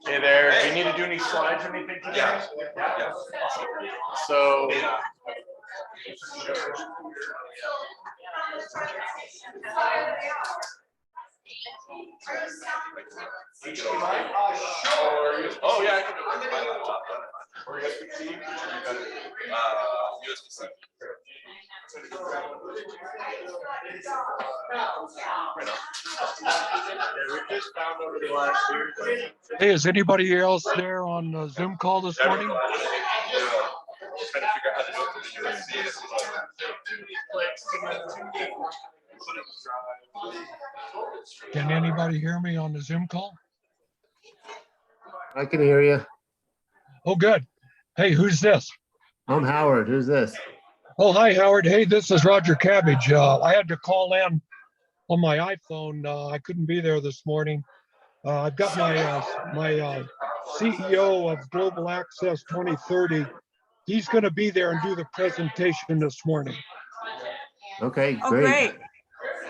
Hey there, do you need to do any slides or anything today? Yeah. So oh yeah, I can do it with my laptop. Or USB-C? USB-C. Hey, is anybody else there on the Zoom call this morning? Can anybody hear me on the Zoom call? I can hear you. Oh, good. Hey, who's this? I'm Howard. Who's this? Oh, hi, Howard. Hey, this is Roger Cabbage. I had to call in on my iPhone. I couldn't be there this morning. I've got my CEO of Global Access 2030. He's going to be there and do the presentation this morning. Okay, Oh, great.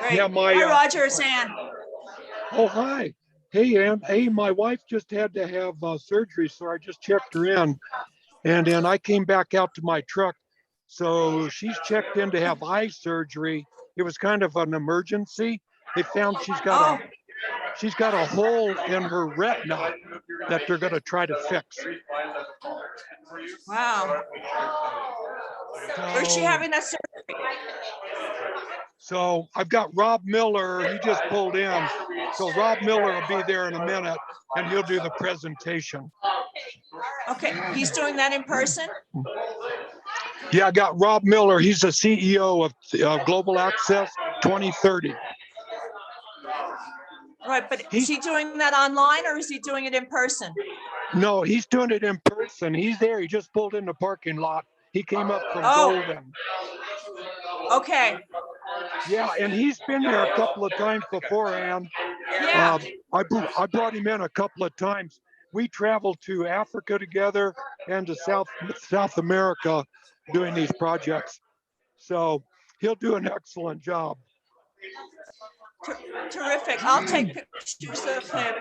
great. Yeah, Hi, Roger, it's Ann. Oh, hi. Hey, Ann. Hey, my wife just had to have surgery, so I just checked her in. And then I came back out to my truck. So she's checked in to have eye surgery. It was kind of an emergency. They found she's got a hole in her retina that they're going to try to fix. Wow. Where's she having that surgery? So I've got Rob Miller. He just pulled in. So Rob Miller will be there in a minute, and he'll do the presentation. Okay, he's doing that in person? Yeah, I got Rob Miller. He's the CEO of Global Access 2030. Right, but is he doing that online or is he doing it in person? No, he's doing it in person. He's there. He just pulled in the parking lot. He came up from Golden. Okay. Yeah, and he's been there a couple of times before, Ann. Yeah. I brought him in a couple of times. We traveled to Africa together and to South America doing these projects. So he'll do an excellent job. Terrific. I'll take pictures of him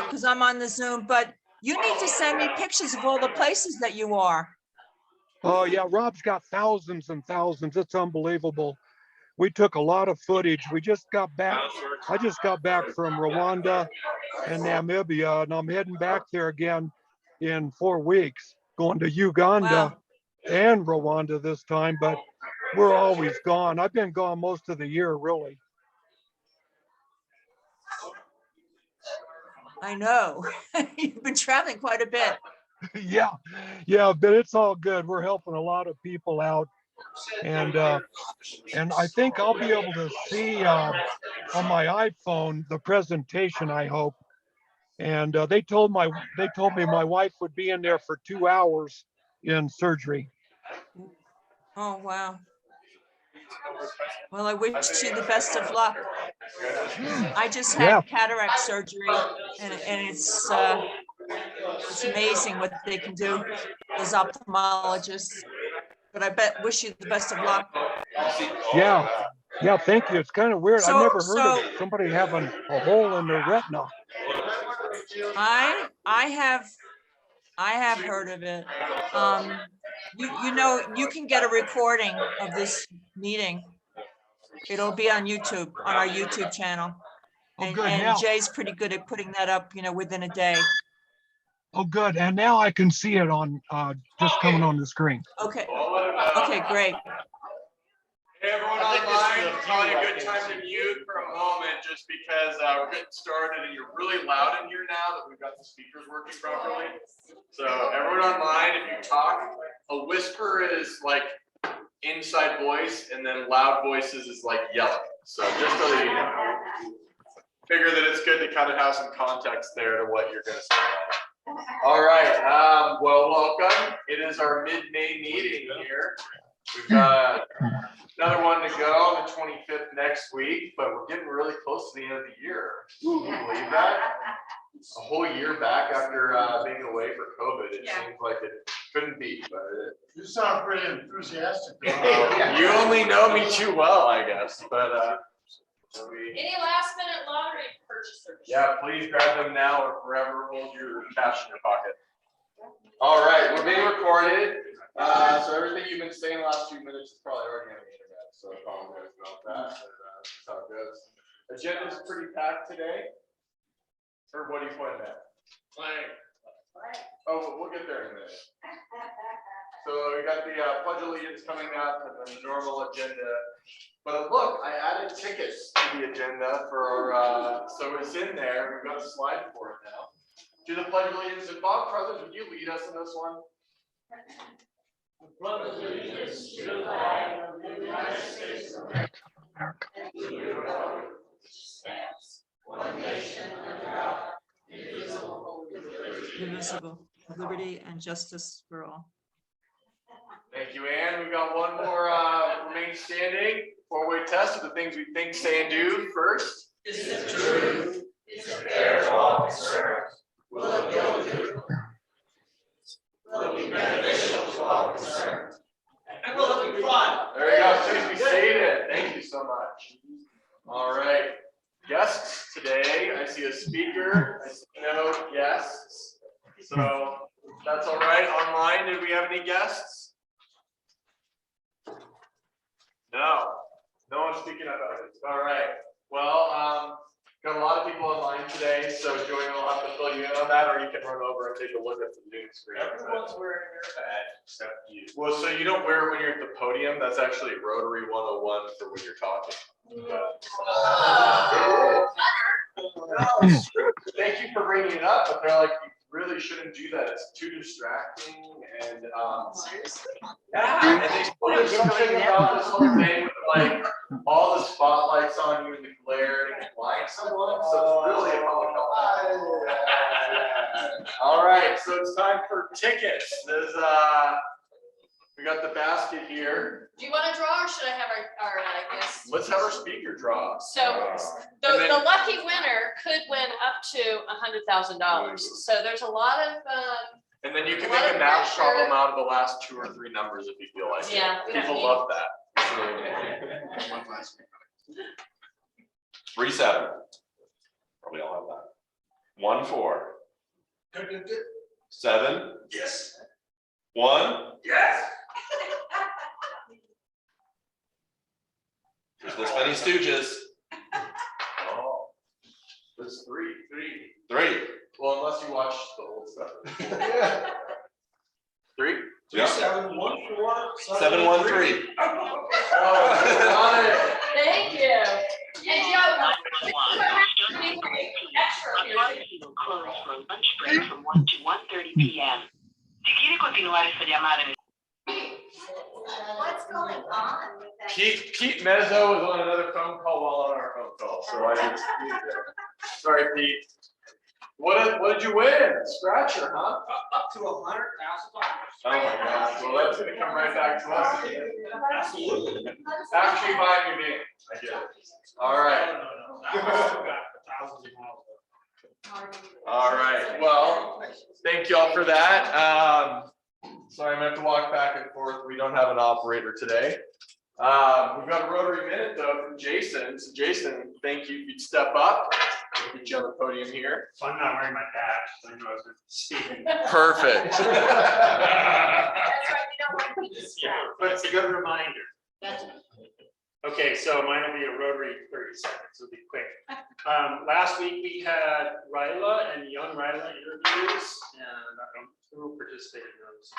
because I'm on the Zoom, but you need to send me pictures of all the places that you are. Oh yeah, Rob's got thousands and thousands. It's unbelievable. We took a lot of footage. We just got back. I just got back from Rwanda and Namibia, and I'm heading back there again in 4 weeks, going to Uganda and Rwanda this time, but we're always gone. I've been gone most of the year, really. I know. You've been traveling quite a bit. Yeah, but it's all good. We're helping a lot of people out, and I think I'll be able to see on my iPhone the presentation, I hope. And they told me my wife would be in there for 2 hours in surgery. Oh, wow. Well, I wish you the best of luck. I just had cataract surgery, and it's amazing what they can do, those ophthalmologists. But I wish you the best of luck. Yeah, thank you. It's kind of weird. I've never heard of somebody having a hole in their retina. I have heard of it. You know, you can get a recording of this meeting. It'll be on YouTube, on our YouTube channel. And Jay's pretty good at putting that up, you know, within a day. Oh, good. And now I can see it on just coming on the screen. Okay. Okay, great. Hey, everyone online, probably a good time to mute for a moment just because we're getting started and you're really loud in here now that we've got the speakers working properly. So everyone online, if you talk, a whisper is like inside voice and then loud voices is like yelling. So just so that you know, figure that it's good to kind of have some context there to what you're going to say. All right, well, welcome. It is our mid-May meeting here. We've got another one to go on the 25th next week, but we're getting really close to the end of the year. Can you believe that? a whole year back after being away for COVID. It seems like it couldn't be, but You sound pretty enthusiastic. you only know me too well, I guess. But Any last minute lottery purchasers? yeah, please grab them now or forever hold your cash in your pocket. All right, we're being recorded. So everything you've been saying the last few minutes is probably already on the internet. So I apologize about that. But that's how it goes. Agenda's pretty packed today. Or what are you pointing at? Oh, we'll get there in a minute. So we got the Pledge of Allegiance coming up and then the normal agenda. But look, I added tickets to the agenda for our, so it's in there. We've got a slide for it now. Do the Pledge of Allegiance. And Bob Crothers, would you lead us in this one? Pledge allegiance to the flag of the United States of America. And to the republic which stands one nation under God, indivisible, with liberty and justice for all. Thank you, Ann. We've got one more remain standing. Four-way test of the things we think, say, and do first. Is it true? Is it fair to all concerned? Will it build? Will it be beneficial to all concerned? And will it be fun? There you go. Please be seated. Thank you so much. All right. Guests today. I see a speaker. I see no guests. So that's all right. Online, did we have any guests? No. No one's speaking about it. All right. Well, got a lot of people online today, so Joey will have to fill you in on that, or you can run over and take a look at the Zoom screen. Everyone's wearing their badge except you. Well, so you don't wear it when you're at the podium. That's actually Rotary 101 for when you're talking. Thank you for bringing it up, but they're like, you really shouldn't do that. It's too distracting, and and they started something about this whole thing with like all the spotlights on you and the glare and blind someone. So it's really a public health. All right, so it's time for tickets. There's we got the basket here. Do you want to draw or should I have our I guess? Let's have our speaker draw. So the lucky winner could win up to $100,000. So there's a lot of And then you can a lot make a of math pressure. problem out of the last 2 or 3 numbers if you feel like Yeah, it. we don't People need- love that. 3, 7. Probably all have that. 1, 4. Good. 7. Yes. 1. Yes. There's this many stooges. Oh, there's 3. 3. Well, unless you watch the old stuff. 3. 7, 1, 4, 7, 1, 3. Oh, got it. Thank you. And Joe, will close for lunch break from 1 to 1:30 p.m. Si quiere continuar esta llamada en what's going on with that? Pete Mezzo was on another phone call while on our phone call, so I just sorry, Pete. What did you win? Scratcher, huh? Up to $100,000. Oh my gosh, well that's gonna come right back to us. Absolutely. Actually buying your name. I get it. All right. No. I've still got thousands of miles. All right. Well, thank you all for that. Sorry, I'm gonna have to walk back and forth. We don't have an operator today. We've got a Rotary Minute though from Jason. So Jason, thank you. If you'd step up. We'll get you on the podium here. So I'm not wearing my badge, so I know I was speaking. Perfect. That's right, we don't want to be distracted. But it's a good reminder. That's Okay, so mine will be a rotary 30 seconds, it'll be quick. Last week we had RYLA and young RYLA interviews, and I don't know who participated in those.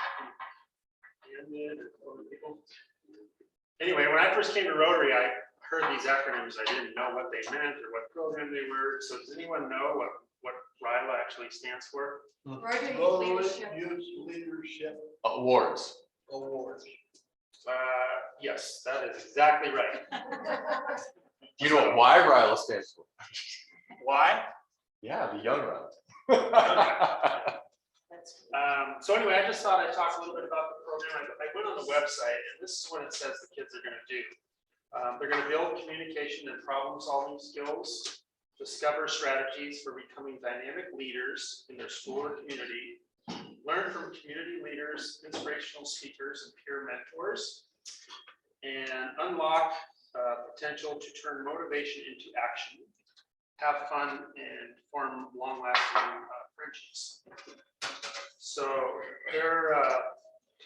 Anyway, when I first came to Rotary, I heard these acronyms, I didn't know what they meant or what program they were. So does anyone know what RYLA actually stands for? Rotary Leadership. Youth Leadership Awards. Awards. Yes, that is exactly right. You know what RYLA stands for? Why? Yeah, the young round. So anyway, I just thought I'd talk a little bit about the program. I went on the website, and this is what it says the kids are going to do. They're going to build communication and problem-solving skills. discover strategies for becoming dynamic leaders in their school or community, learn from community leaders, inspirational speakers, and peer mentors, and unlock potential to turn motivation into action, have fun, and form long-lasting friendships. So they're,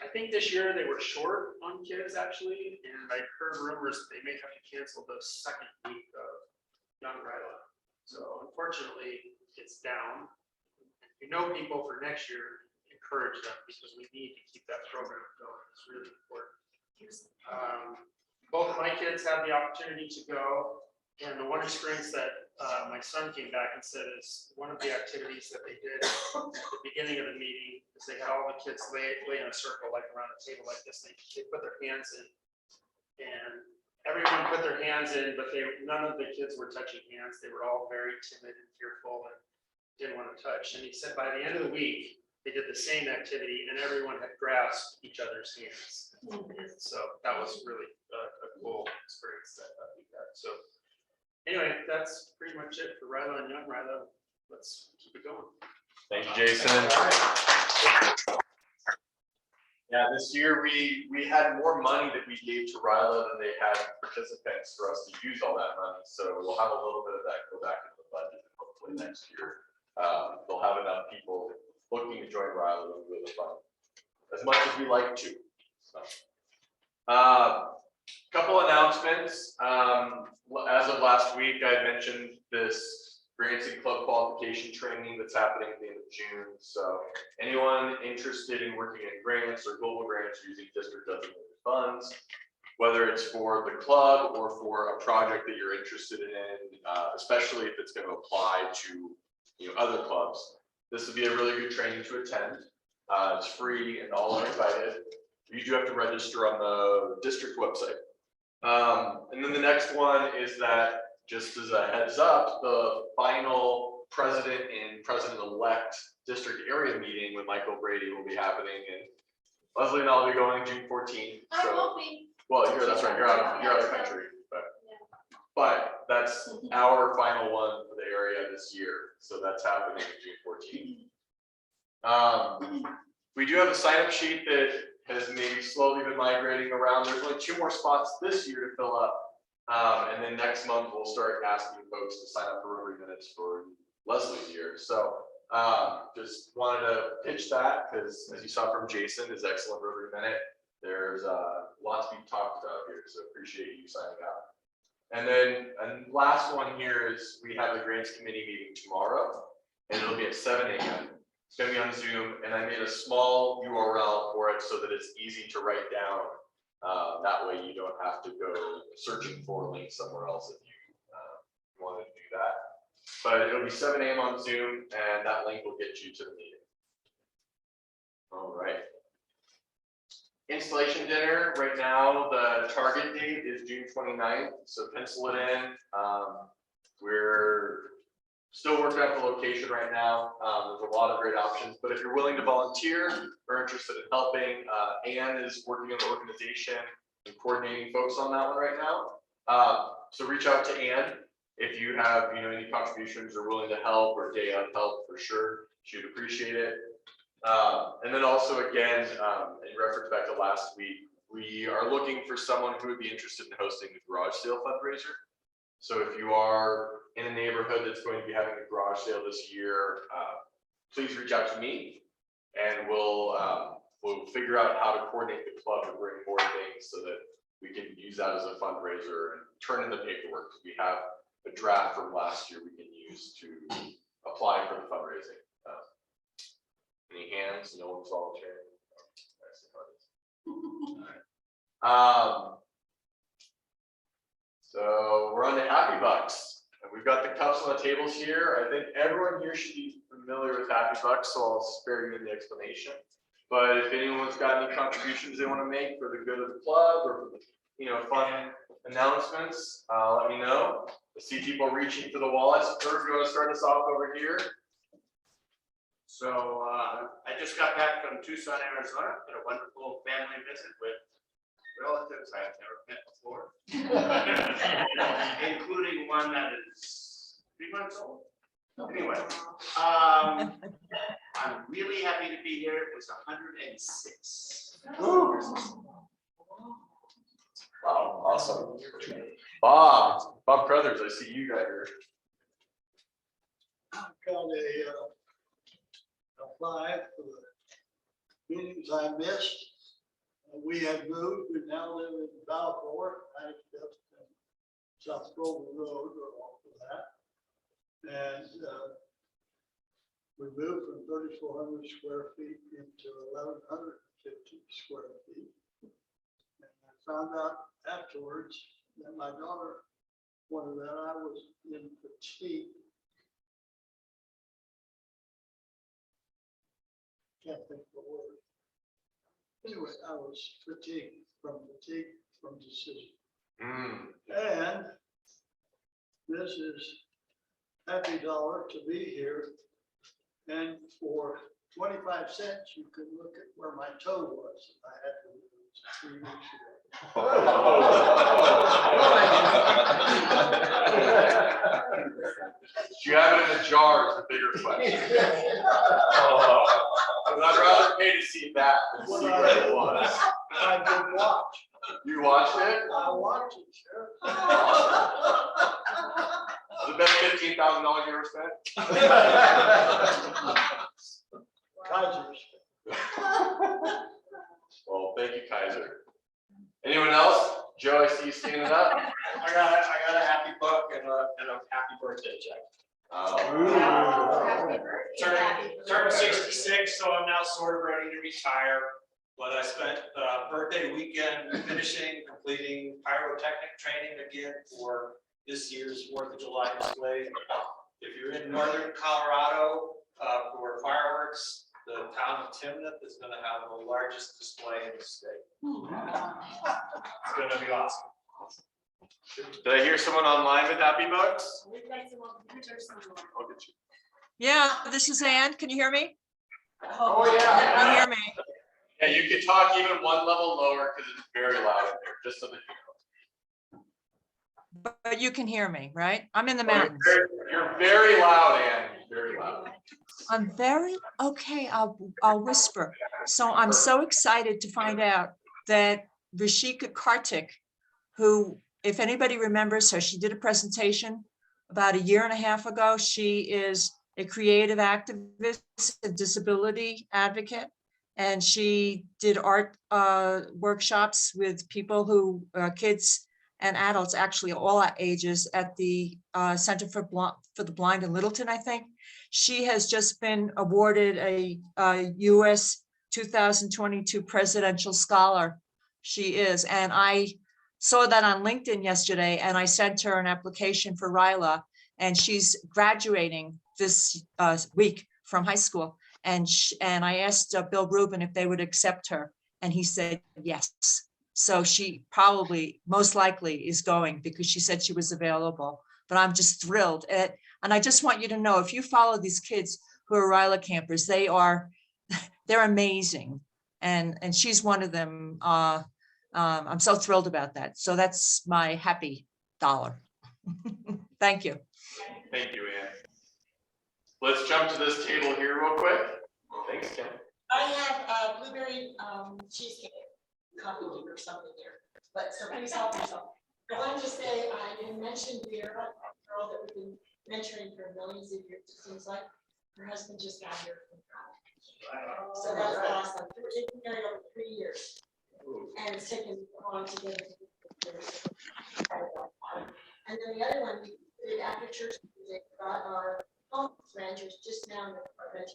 I think this year they were short on kids actually, and I heard rumors that they may have to cancel the second week of Young RYLA. So unfortunately, it's down. If you know people for next year, encourage them because we need to keep that program going. It's really important. Both of my kids have the opportunity to go, and the one experience that my son came back and said is one of the activities that they did at the beginning of the meeting is they had all the kids lay in a circle, like around a table like this. They put their hands in, and everyone put their hands in, but none of the kids were touching hands. They were all very timid and fearful and didn't want to touch. And he said by the end of the week, they did the same activity and everyone had grasped each other's hands. So that was really a cool experience that we had. So anyway, that's pretty much it for RYLA and Young RYLA. Let's keep it going. Thank you, Jason. Yeah, this year we had more money that we gave to RYLA than they had participants for us to use all that money. So we'll have a little bit of that go back into the budget. Hopefully next year, they'll have enough people looking to join RYLA. It'll be really fun, as much as we like to. So, couple announcements. As of last week, I mentioned this grants and club qualification training that's happening at the end of June. So anyone interested in working in grants or global grants using district designated funds, whether it's for the club or for a project that you're interested in, especially if it's going to apply to other clubs, this would be a really good training to attend. It's free and all are invited. You do have to register on the district website. And then the next one is that, just as a heads up, the final president and president-elect district area meeting with Michael Brady will be happening, and Leslie and I will be going June 14th. So, well, that's right. You're out of the country, but that's our final one for the area this year. So that's happening June 14th. We do have a sign-up sheet that has maybe slowly been migrating around. There's only 2 more spots this year to fill up. And then next month, we'll start asking folks to sign up for Rotary Minutes for Leslie's year. So just wanted to pitch that because, as you saw from Jason, his excellent Rotary Minute, there's lots to be talked about here. So appreciate you signing up. And then last one here is we have the grants committee meeting tomorrow, and it'll be at 7 a.m. It's going to be on Zoom, and I made a small URL for it so that it's easy to write down. That way you don't have to go searching for a link somewhere else if you want to do that. But it'll be 7 a.m. on Zoom, and that link will get you to the meeting. All right. Installation dinner, right now, the target date is June 29th, so pencil it in. We're still working out the location right now. There's a lot of great options, but if you're willing to volunteer or interested in helping, Anne is working in the organization and coordinating folks on that one right now. So reach out to Anne if you have any contributions or willing to help or day of help, for sure. She'd appreciate it. And then also again, in reference back to last week, we are looking for someone who would be interested in hosting the garage sale fundraiser. So if you are in a neighborhood that's going to be having a garage sale this year, please reach out to me, and we'll figure out how to coordinate the club and bring more things so that we can use that as a fundraiser and turn in the paperwork. We have a draft from last year we can use to apply for the fundraising. Any hands? No one's volunteering. So we're on to Happy Bucks, and we've got the cups on the tables here. I think everyone here should be familiar with Happy Bucks, so I'll spare you the explanation. But if anyone's got any contributions they want to make for the good of the club or for the, fun announcements, let me know. I see people reaching for the wallets. First, you want to start us off over here? So I just got back from Tucson, Arizona, did a wonderful family visit with relatives I've never met before, including one that is 3 months old. Anyway, I'm really happy to be here. It was 106. Wow, awesome. Bob Crothers, I see you got your. I've got a flag for the meetings I missed. We have moved, we now live in Balfour, I just in South Boulder Road, or off of that. And we moved from 3,400 square feet into 1,150 square feet. And I found out afterwards that my daughter pointed out I was in fatigue. Can't think of the word. Anyway, I was fatigued from decision. And this is happy dollar to be here. And for 25 cents, you can look at where my toe was. I had to lose 3 weeks ago. Do you have it in a jar is the bigger question. I'd rather pay to see that than see what it was. I did watch. You watched it? I watched it, sure. Was it best $15,000 you ever spent? Kaiser's. Well, thank you, Kaiser. Anyone else? Joe, I see you standing up. I got a happy book and a happy birthday check. Turned 66, so I'm now sort of ready to retire. But I spent birthday weekend completing pyrotechnic training again for this year's 4th of July display. If you're in northern Colorado for fireworks, the town of Timnath is going to have the largest display in the state. It's going to be awesome. Did I hear someone online with happy bucks? I'll get you. Yeah, this is Ann. Can you hear me? Oh, Can yeah. you hear me? Yeah, you can talk even one level lower because it's very loud in there, just so that you know. But you can hear me, right? I'm in the You're mountains. you're very loud, Ann. Very loud. I'm very, okay, I'll whisper. So I'm so excited to find out that Rishika Kartik, who, if anybody remembers her, she did a presentation about 1.5 years ago. She is a creative activist, a disability advocate, and she did art workshops with people who, kids and adults, actually all ages, at the Center for the Blind in Littleton, I think. She has just been awarded a US 2022 Presidential Scholar. She is, and I saw that on LinkedIn yesterday, and I sent her an application for RYLA, and she's graduating this week from high school. And I asked Bill Rubin if they would accept her, and he said yes. So she probably, most likely, is going because she said she was available. But I'm just thrilled. And I just want you to know, if you follow these kids who are RYLA campers, they're amazing. And she's one of them. I'm so thrilled about that. So that's my happy dollar. Thank you. Thank you, Ann. Let's jump to this table here real quick. Thanks, Kim. I have blueberry cheesecake coffee or something there, but so please help yourself. I wanted to say, I mentioned Vera, a girl that we've been mentoring for millions of years, it seems like. Her husband just got here from college. So that's awesome. They've been married over 3 years. And it's taken long to get into years. And then the other one, we did after church, they got our home managers just now in the department.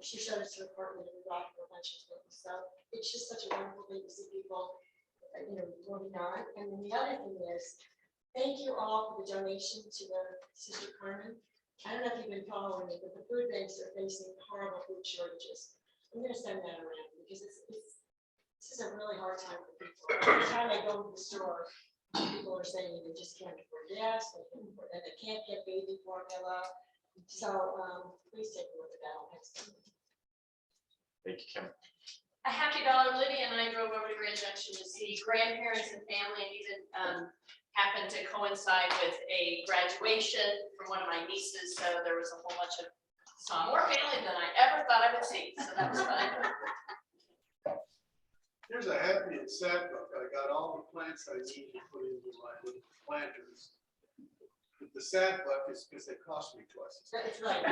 She showed us her apartment and we got her a bunch of things. So it's just such a wonderful thing to see people, moving on. And then the other thing is, thank you all for the donation to the Sister Carmen. I don't know if you've been following it, but the food banks are facing horrible food shortages. I'm going to send that around because this is a really hard time for people. Every time I go to the store, people are saying they just can't afford gas, and they can't get baby formula. So please take a look at that next time. Thank you, Kim. A happy dollar. Lydia and I drove over to Grand Junction to see grandparents and family and even happened to coincide with a graduation from one of my nieces, so there was a whole bunch of, saw more family than I ever thought I would see, so that was fun. Here's a happy and sad book. I got all the plants I need to put into my little planters. But the sad book is because they cost me twice. That's right.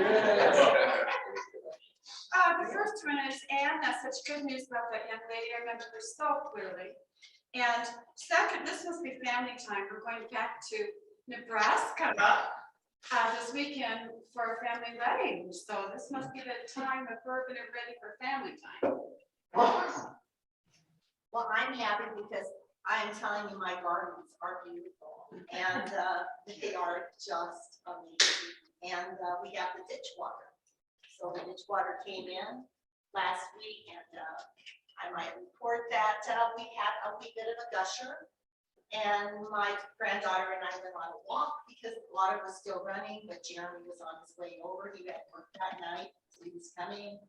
The first one is Anne, that's such good news about that young lady, I remember her so clearly. And second, this must be family time, we're going back to Nebraska this weekend for a family wedding, so this must be the time of we're gonna ready for family time. Well, I'm happy because I am telling you, my gardens are beautiful and they are just amazing. And we have the ditch water. So the ditch water came in last week and I might report that we had a wee bit of a gusher. And my granddaughter and I went on a walk because the water was still running, but Jeremy was on his way over. He had work that night, so he was coming.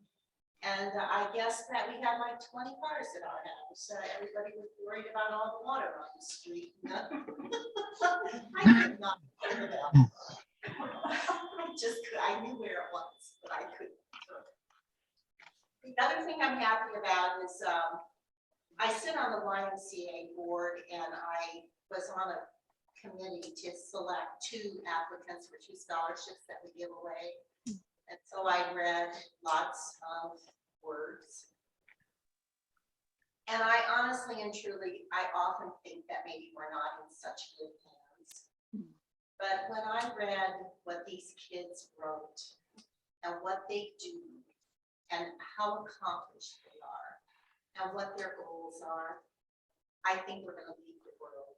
And I guess that we had like 20 cars at our house. Everybody was worried about all the water on the street. I could not figure it out. I knew where it was, but I couldn't. The other thing I'm happy about is I sit on the YMCA board and I was on a committee to select 2 applicants for 2 scholarships that we give away. And so I read lots of words. And I honestly and truly, I often think that maybe we're not in such good hands. But when I read what these kids wrote and what they do and how accomplished they are and what their goals are, I think we're going to leave the world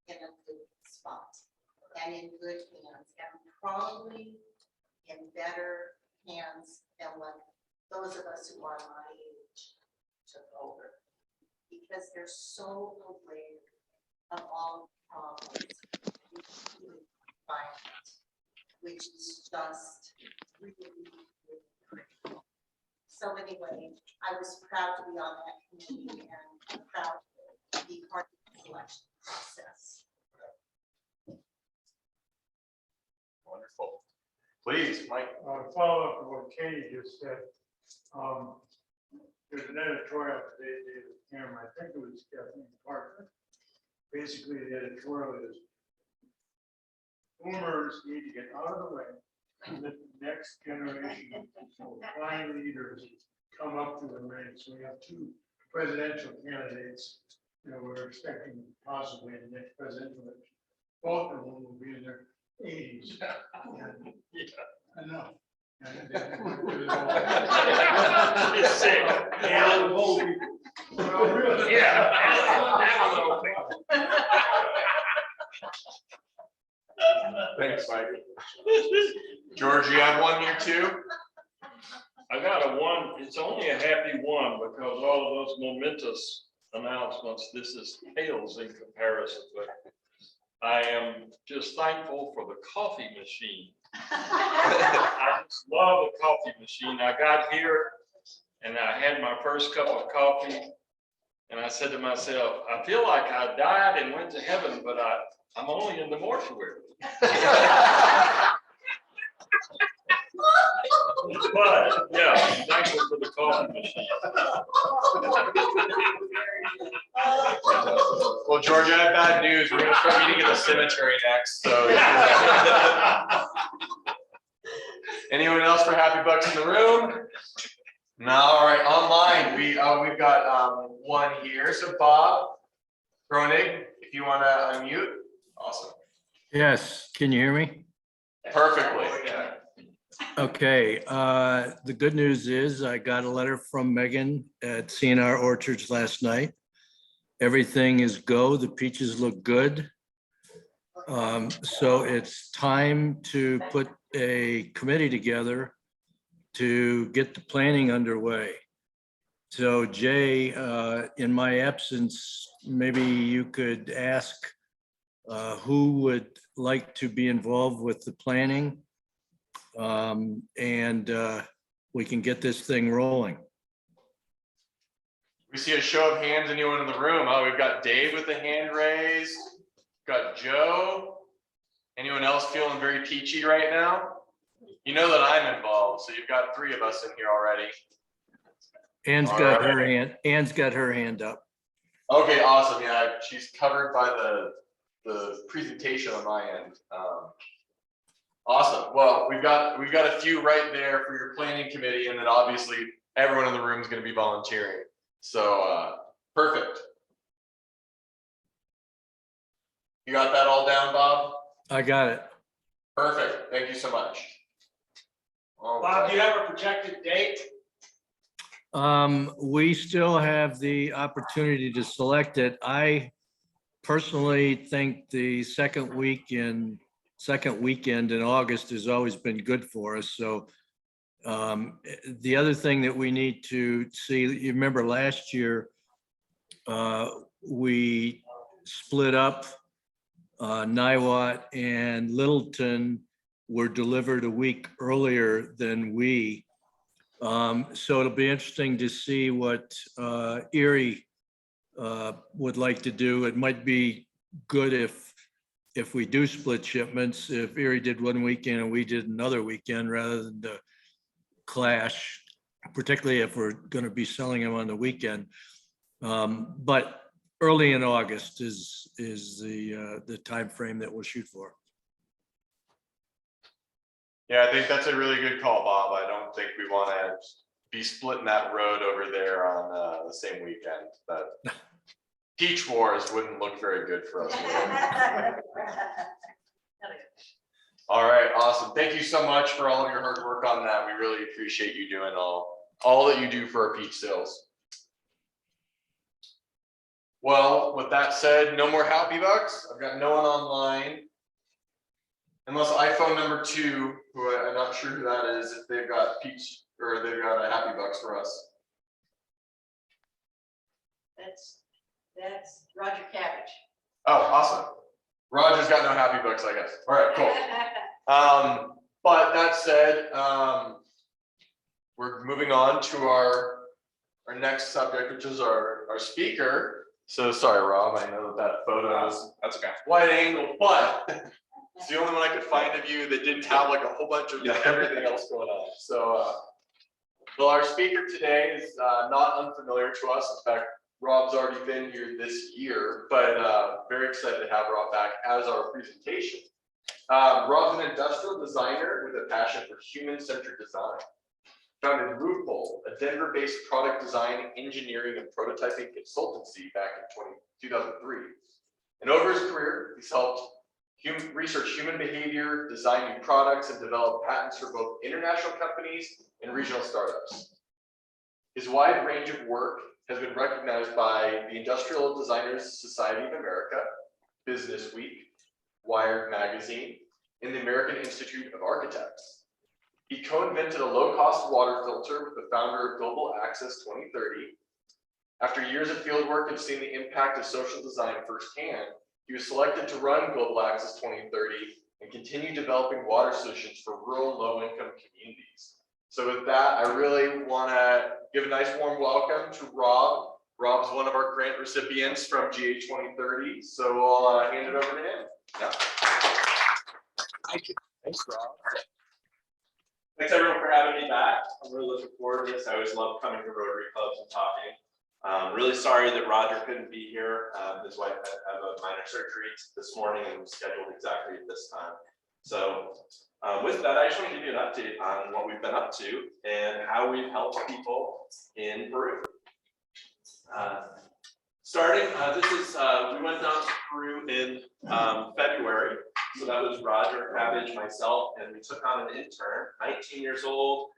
in a good spot and in good hands and probably in better hands than what those of us who are my age took over, because they're so aware of all the problems, which is just really critical. So anyway, I was proud to be on that committee and proud to be part of the selection process. Wonderful. Please, Mike. Follow up to what Katie just said. There's an editorial today, David Cameron, I think it was Kathleen Parker. Basically, the editorial is boomers need to get out of the way and let the next generation of fine leaders come up to the ranks. So we have 2 presidential candidates that we're expecting possibly in the next presidential election. Both of them will be in their 80s. And, I know. It's sick. Yeah. Thanks, Mike. George, you have one here too? I got a one, it's only a happy one because all of those momentous announcements, this is pales in comparison, but I am just thankful for the coffee machine. I just love the coffee machine. I got here and I had my first cup of coffee and I said to myself, I feel like I died and went to heaven, but I'm only in the mortuary. But yeah, I'm thankful for the coffee machine. Well, George, I have bad news. We're gonna start meeting at the cemetery next, so. Anyone else for happy bucks in the room? No, all right, online, we've got one here. So Bob Kronig, if you wanna unmute, awesome. Yes, can you hear me? Perfectly, yeah. Okay, the good news is I got a letter from Megan at CNR Orchards last night. Everything is go, the peaches look good. So it's time to put a committee together to get the planning underway. So Jay, in my absence, maybe you could ask who would like to be involved with the planning. And we can get this thing rolling. We see a show of hands, anyone in the room? Oh, we've got Dave with the hand raised. Got Joe. Anyone else feeling very peachy right now? You know that I'm involved, so you've got 3 of us in here already. Ann's got her hand, Ann's got her hand up. Okay, awesome. Yeah, she's covered by the presentation on my end. Awesome. Well, we've got a few right there for your planning committee, and then obviously everyone in the room is going to be volunteering. So perfect. You got that all down, Bob? I got it. Perfect. Thank you so much. All Bob, right. do you have a projected date? We still have the opportunity to select it. I personally think the second weekend in August has always been good for us. So the other thing that we need to see, you remember last year, we split up. Niwot and Littleton were delivered a week earlier than we. So it'll be interesting to see what Erie would like to do. It might be good if we do split shipments, if Erie did one weekend and we did another weekend rather than the clash, particularly if we're going to be selling them on the weekend. But early in August is the time frame that we'll shoot for. Yeah, I think that's a really good call, Bob. I don't think we want to be splitting that road over there on the same weekend. But Peach Wars wouldn't look very good for us. All right, awesome. Thank you so much for all of your hard work on that. We really appreciate you doing all that you do for our peach sales. Well, with that said, no more Happy Bucks. I've got no one online. Unless iPhone number 2, who I'm not sure who that is, if they've got peach or they've got a Happy Bucks for us. That's Roger Cabbage. Oh, awesome. Roger's got no Happy Bucks, I guess. All right, cool. But that said, we're moving on to our next subject, which is our speaker. So sorry, Rob, I know that photo is that's okay. Wide angle, but it's the only one I could find of you that didn't have like a whole bunch of everything else going on. So, well, our speaker today is not unfamiliar to us. In fact, Rob's already been here this year, but very excited to have Rob back as our presentation. Rob's an industrial designer with a passion for human-centered design. Founded Roofpole, a Denver-based product design, engineering, and prototyping consultancy back in 2003. And over his career, he's helped research human behavior, design new products, and develop patents for both international companies and regional startups. His wide range of work has been recognized by the Industrial Designers Society of America, Business Week, Wired Magazine, and the American Institute of Architects. He co-invented a low-cost water filter with the founder of Global Access 2030. After years of fieldwork and seeing the impact of social design firsthand, he was selected to run Global Access 2030 and continue developing water solutions for rural low-income communities. So with that, I really want to give a nice warm welcome to Rob. Rob's one of our grant recipients from GA 2030. So I'll hand it over to him. Yeah. Thank you. Thanks, Rob. Thanks everyone for having me back. I'm really looking forward to this. I always love coming to Rotary clubs and talking. Really sorry that Roger couldn't be here. His wife had a minor surgery this morning and was scheduled exactly at this time. So with that, I just want to give you an update on what we've been up to and how we've helped people in Peru. Starting, we went down to Peru in February. So that was Roger, Cabbage, myself, and we took on an intern, 19 years old,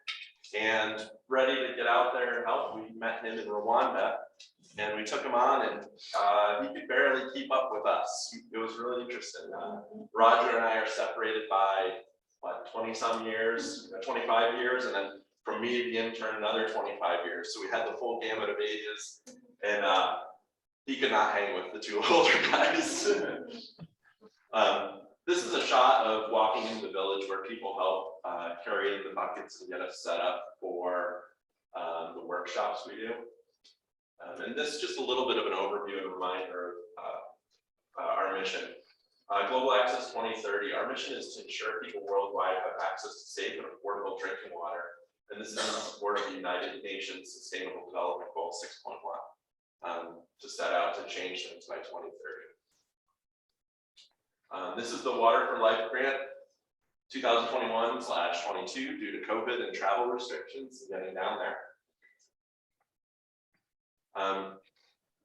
and ready to get out there and help. We met him in Rwanda, and we took him on, and he could barely keep up with us. It was really interesting. Roger and I are separated by, what, 20-some years, 25 years, and then from me, the intern, another 25 years. So we had the full gamut of ages, and he could not hang with the 2 older guys. This is a shot of walking into the village where people help carry in the buckets and get us set up for the workshops we do. And this is just a little bit of an overview and reminder of our mission. Global Access 2030, our mission is to ensure people worldwide have access to safe and affordable drinking water. And this is in support of the United Nations Sustainable Development Goal 6.1 to set out to change things by 2030. This is the Water for Life grant, 2021/22, due to COVID and travel restrictions and getting down there.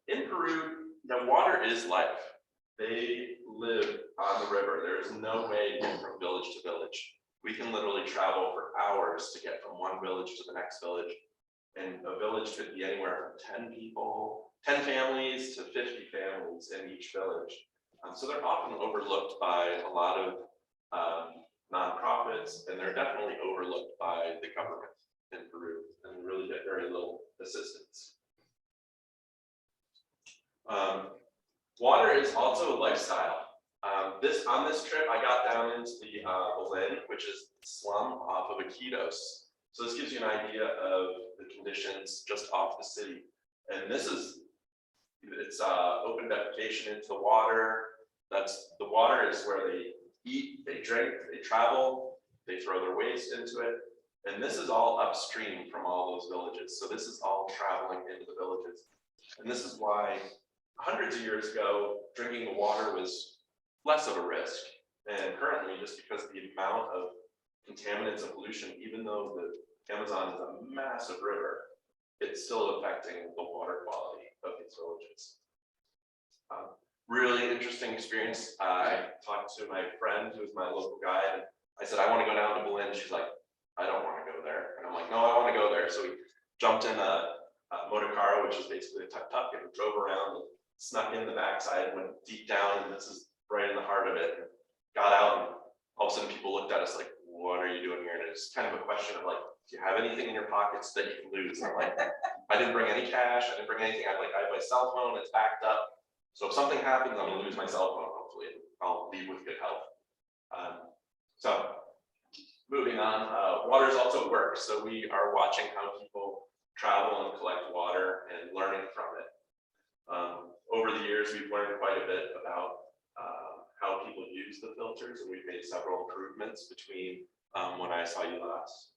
In Peru, the water is life. They live on the river. There is no way to get from village to village. We can literally travel for hours to get from one village to the next village. And a village could be anywhere from 10 people, 10 families to 50 families in each village. So they're often overlooked by a lot of nonprofits, and they're definitely overlooked by the government in Peru, and really get very little assistance. Water is also a lifestyle. On this trip, I got down into the Boulder, which is the slum off of Iquitos. So this gives you an idea of the conditions just off the city. And it's open defecation into the water. The water is where they eat, they drink, they travel, they throw their waste into it. And this is all upstream from all those villages. So this is all traveling into the villages. And this is why hundreds of years ago, drinking the water was less of a risk. And currently, just because of the amount of contaminants and pollution, even though the Amazon is a massive river, it's still affecting the water quality of these villages. Really interesting experience. I talked to my friend who was my local guide, and I said, I want to go down to Berlin. She's like, I don't want to go there. And I'm like, no, I want to go there. So we jumped in a motor car, which is basically a tuk-tuk, and drove around and snuck in the backside, went deep down, and this is right in the heart of it. And got out, and all of a sudden people looked at us like, what are you doing here? And it's kind of a question of like, do you have anything in your pockets that you can lose? And I'm like, I didn't bring any cash. I didn't bring anything. I have my cell phone. It's backed up. So if something happens, I'm gonna lose my cell phone. Hopefully, I'll leave with good health. So moving on, water is also work. So we are watching how people travel and collect water and learning from it. Over the years, we've learned quite a bit about how people use the filters, and we've made several improvements between when I saw you last.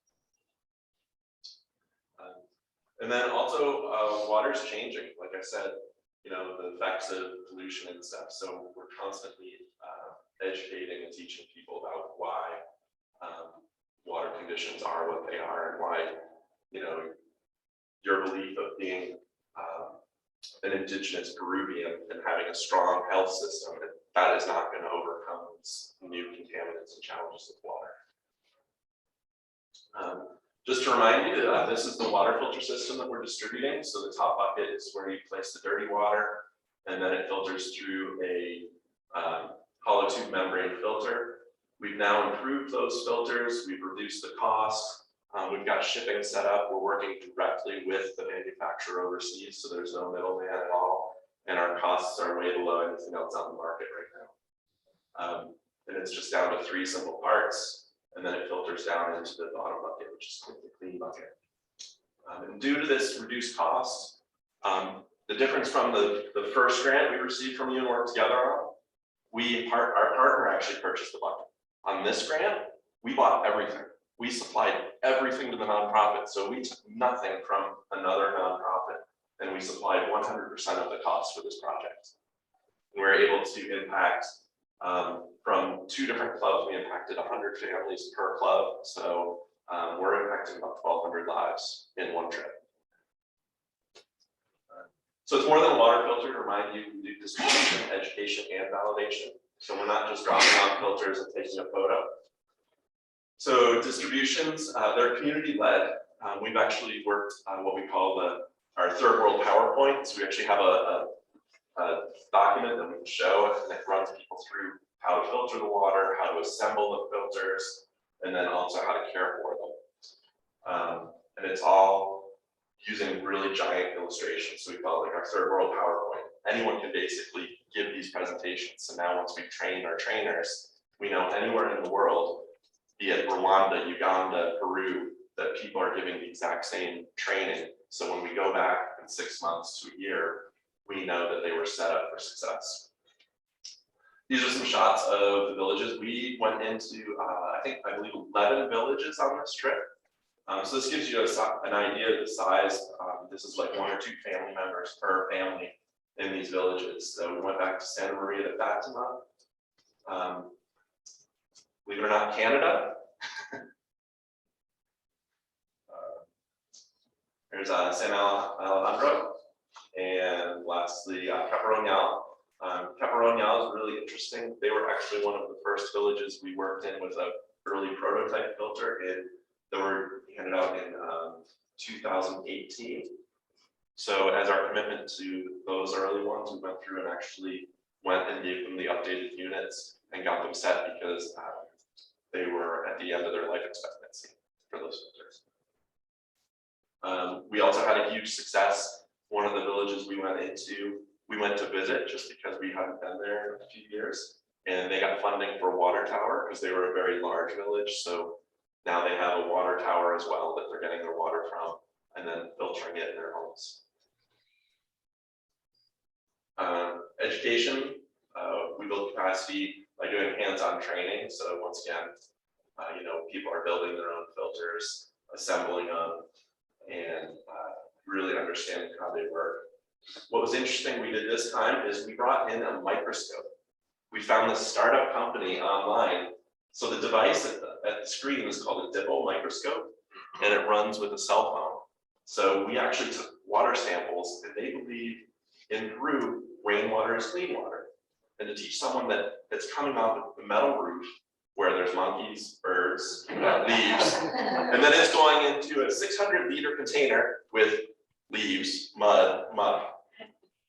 And then also, water's changing. Like I said, you know, the effects of pollution and stuff. So we're constantly educating and teaching people about why water conditions are what they are, and why, you know, your belief of being an indigenous Peruvian and having a strong health system, that is not going to overcome these new contaminants and challenges with water. Just to remind you, this is the water filter system that we're distributing. So the top bucket is where you place the dirty water, and then it filters through a hollow tube membrane filter. We've now improved those filters. We've reduced the cost. We've got shipping set up. We're working directly with the manufacturer overseas, so there's no middleman at all. And our costs are way below anything else on the market right now. And it's just down to 3 simple parts, and then it filters down into the bottom bucket, which is the clean bucket. And due to this reduced cost, the difference from the first grant we received from you and worked together on, our partner actually purchased the bucket. On this grant, we bought everything. We supplied everything to the nonprofit, so we took nothing from another nonprofit, and we supplied 100% of the cost for this project. And we were able to impact, from 2 different clubs, we impacted 100 families per club, so we're impacting about 1,200 lives in one trip. So it's more than a water filter. To remind you, we do distribution, education, and validation. So we're not just dropping on filters and taking a photo. So distributions, they're community-led. We've actually worked on what we call our third world PowerPoint. So we actually have a document that we can show, and it runs people through how to filter the water, how to assemble the filters, and then also how to care for them. And it's all using really giant illustrations. So we call it like our third world PowerPoint. Anyone can basically give these presentations. So now once we've trained our trainers, we know anywhere in the world, be it Rwanda, Uganda, Peru, that people are giving the exact same training. So when we go back in 6 months to a year, we know that they were set up for success. These are some shots of the villages. We went into, I believe 11 villages on this trip. So this gives you an idea of the size. This is like 1 or 2 family members per family in these villages. So we went back to Santa Maria de Fatima. Believe it or not, Canada. There's San Alejandro, and lastly Caparonal. Caparonal is really interesting. They were actually one of the first villages we worked in with a early prototype filter, and they were handed out in 2018. So as our commitment to those early ones, we went through and actually went and gave them the updated units and got them set because they were at the end of their life expectancy for those filters. We also had a huge success. One of the villages we went into, we went to visit just because we hadn't been there in a few years, and they got funding for a water tower because they were a very large village. So now they have a water tower as well that they're getting their water from and then filtering it in their homes. Education, we build capacity by doing hands-on training. So once again, people are building their own filters, assembling them, and really understanding how they work. What was interesting we did this time is we brought in a microscope. We found this startup company online. So the device at the screen is called a dipple microscope, and it runs with a cell phone. So we actually took water samples, and they believe in Peru, rainwater is clean water. And to teach someone that's coming off of the metal roof where there's monkeys, birds, leaves, and then it's going into a 600-liter container with leaves, mud.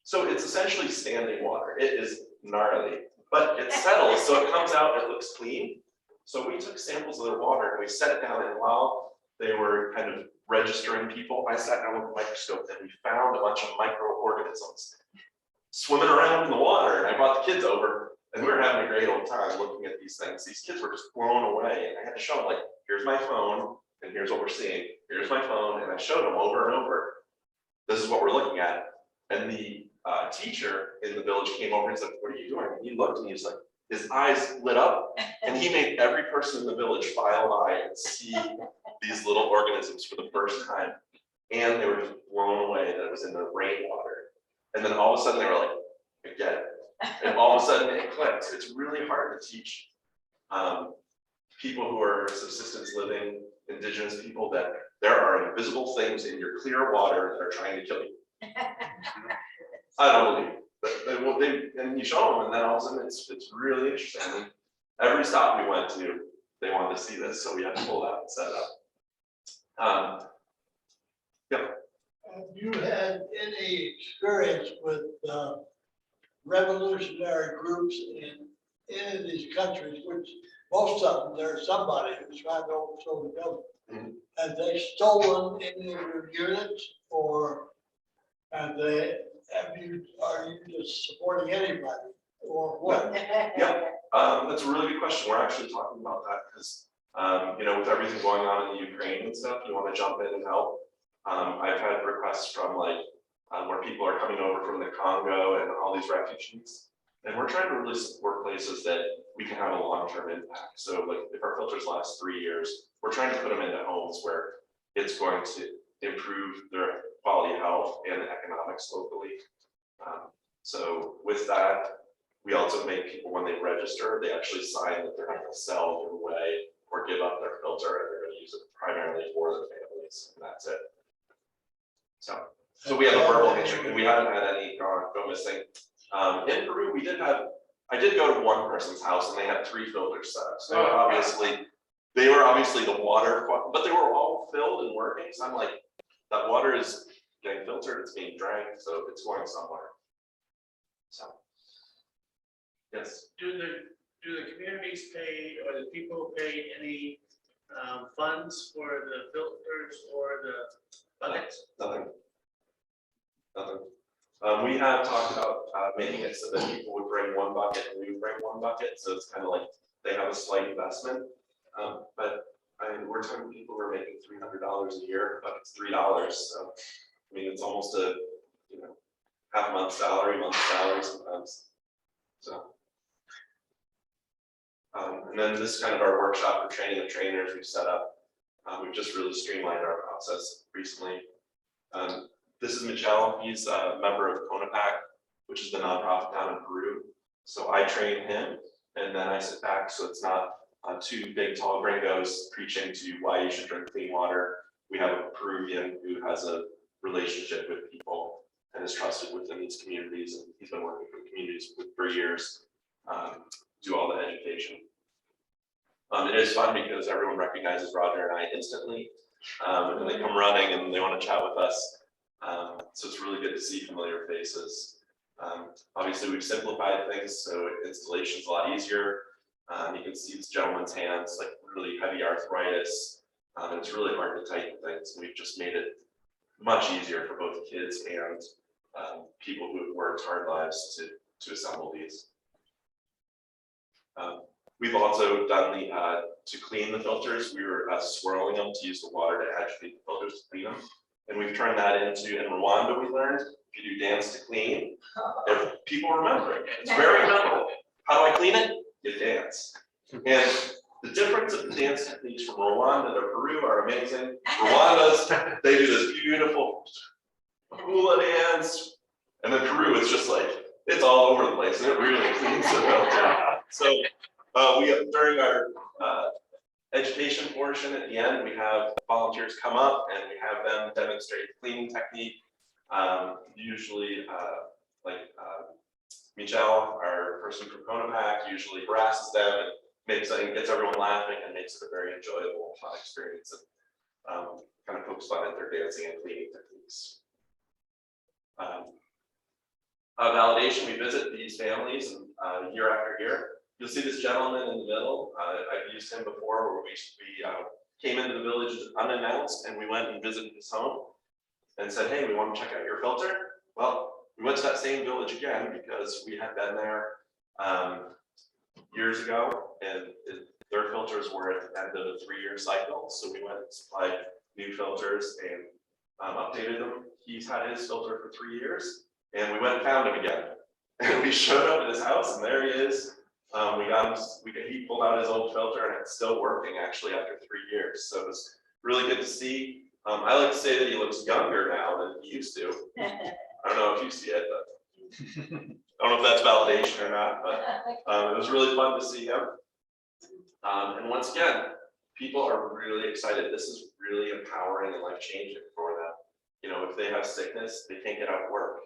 So it's essentially standing water. It is gnarly, but it settles, so it comes out and it looks clean. So we took samples of their water and we set it down, and while they were kind of registering people, I sat down with a microscope and we found a bunch of microorganisms swimming around in the water. And I brought the kids over, and we were having a great old time looking at these things. These kids were just blown away, and I had to show them, like, here's my phone, and here's what we're seeing. Here's my phone, and I showed them over and over, this is what we're looking at. And the teacher in the village came over and said, what are you doing? And he looked, and he was like, his eyes lit up, and he made every person in the village file by and see these little organisms for the first time. And they were just blown away that it was in the rainwater. And then all of a sudden they were like, I get it. And all of a sudden it clicked. It's really hard to teach people who are subsistence living, indigenous people, that there are invisible things in your clear water that are trying to kill you. I don't believe it. But and you show them, and then all of a sudden it's really interesting. I mean, every stop we went to, they wanted to see this, so we had to pull that and set it up. Yeah. Have you had any experience with revolutionary groups in any of these countries, which most of them, there's somebody who's trying to overthrow the government? Have they stolen any of your units, or are you just supporting anybody, or what? Yeah, that's a really good question. We're actually talking about that because, with everything going on in the Ukraine and stuff, you want to jump in and help. I've had requests from where people are coming over from the Congo and all these refugees, and we're trying to really support places that we can have a long-term impact. So like if our filters last 3 years, we're trying to put them into homes where it's going to improve their quality of health and economics locally. So with that, we also make people, when they register, they actually sign that they're not going to sell, give away, or give up their filter, and they're going to use it primarily for their families, and that's it. So we have a verbal handshake, and we haven't had any go missing. In Peru, I did go to one person's house, and they had 3 filters set up. So they were obviously the water, but they were all filled and working. So I'm like, that water is getting filtered, it's being drank, so it's going somewhere. So, yes. Do the communities pay, or the people pay any funds for the filters or the buckets? Nothing. We have talked about making it so that people would bring 1 bucket and we would bring 1 bucket. So it's kind of like they have a slight investment. But we're talking people who are making $300 a year, but it's $3. So I mean, it's almost a half month salary sometimes. So And then this is kind of our workshop for training of trainers we've set up. We've just really streamlined our process recently. This is Michelle. He's a member of CONAPAC, which is the nonprofit down in Peru. So I train him, and then I sit back, so it's not two big tall gringos preaching to you why you should drink clean water. We have a Peruvian who has a relationship with people and is trusted within these communities, and he's been working for communities for years, do all the education. It is fun because everyone recognizes Roger and I instantly, and they come running and they want to chat with us. So it's really good to see familiar faces. Obviously, we've simplified things, so installation's a lot easier. You can see this gentleman's hands, like really heavy arthritis. And it's really hard to tighten things. We've just made it much easier for both kids and people who have worked hard lives to assemble these. We've also done to clean the filters, we were swirling them to use the water to agitate the filters to clean them. And we've turned that into, in Rwanda, we learned, if you do dance to clean, if people remember it. It's very memorable. How do I clean it? You dance. And the difference of the dance techniques from Rwanda to Peru are amazing. Rwanda's, they do this beautiful hula dance. And then Peru is just like, it's all over the place and it really cleans the filter. So we have, during our education portion at the end, we have volunteers come up and we have them demonstrate cleaning technique. Usually Michelle, our person from CONAPAC, usually harasses them and gets everyone laughing and makes it a very enjoyable experience, and kind of pokes fun at their dancing and cleaning techniques. Validation, we visit these families year after year. You'll see this gentleman in the middle. I've used him before, where we came into the village unannounced and we went and visited his home and said, hey, we want to check out your filter. Well, we went to that same village again because we had been there years ago, and their filters were at the end of a 3-year cycle. So we went and supplied new filters and updated them. He's had his filter for 3 years, and we went and found him again. And we showed up at his house, and there he is. He pulled out his old filter, and it's still working actually after 3 years. So it was really good to see. I like to say that he looks younger now than he used to. I don't know if you see it, but I don't know if that's validation or not, but it was really fun to see him. And once again, people are really excited. This is really empowering and life-changing for them. You know, if they have sickness, they can't get out of work.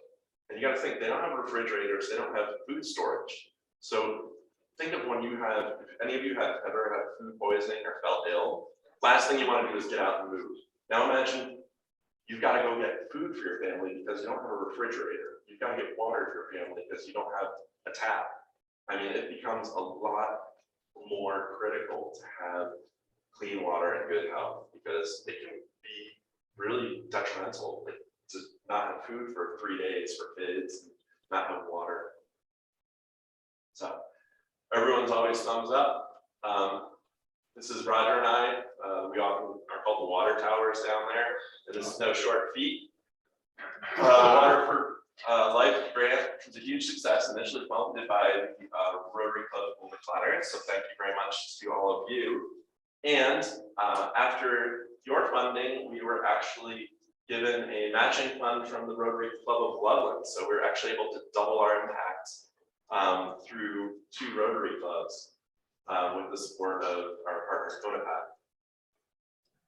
And you got to think, they don't have refrigerators, they don't have food storage. So think of when you have, if any of you have ever had food poisoning or felt ill, last thing you want to do is get out and move. Now imagine you've got to go get food for your family because you don't have a refrigerator. You've got to get water for your family because you don't have a tap. I mean, it becomes a lot more critical to have clean water and good health because it can be really detrimental to not have food for 3 days for kids and not have water. So everyone's always thumbs up. This is Roger and I. We often are called the water towers down there, and this is no short feat. Water for Life grant was a huge success, initially funded by the Rotary Club of Boulder Flatirons. So thank you very much to all of you. And after your funding, we were actually given a matching fund from the Rotary Club of Flocculants. So we're actually able to double our impact through 2 Rotary clubs with the support of our partner CONAPAC.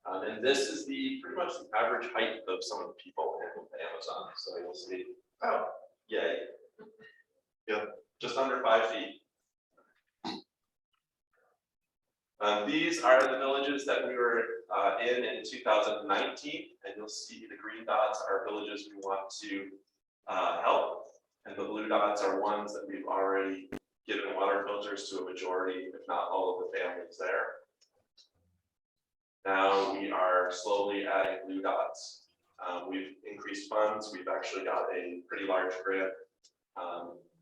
And this is pretty much the average height of some of the people in Amazon. So you'll see, oh, yay. Yeah, just under 5 feet. These are the villages that we were in 2019, and you'll see the green dots are villages we want to help, and the blue dots are ones that we've already given water filters to a majority, if not all of the families there. Now we are slowly adding blue dots. We've increased funds. We've actually got a pretty large grant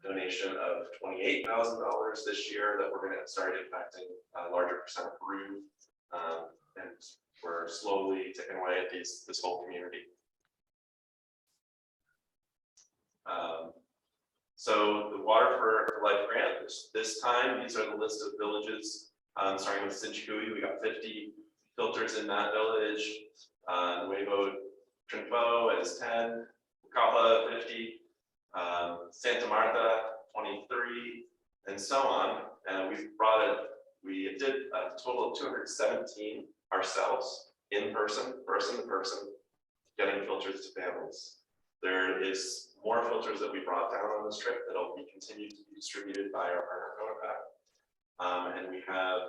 donation of $28,000 this year that we're going to start impacting a larger percent of Peru. And we're slowly taking away at this whole community. So the Water for Life grant, this time, these are the list of villages Starting with Sinchikui, we got 50 filters in that village. Nuevo Trinpo is 10, Capa 50, Santa Marta 23, and so on. And we did a total of 217 ourselves in person to person, getting filters to families. There is more filters that we brought down on this trip that'll be continued to be distributed by our partner Konopac. And we have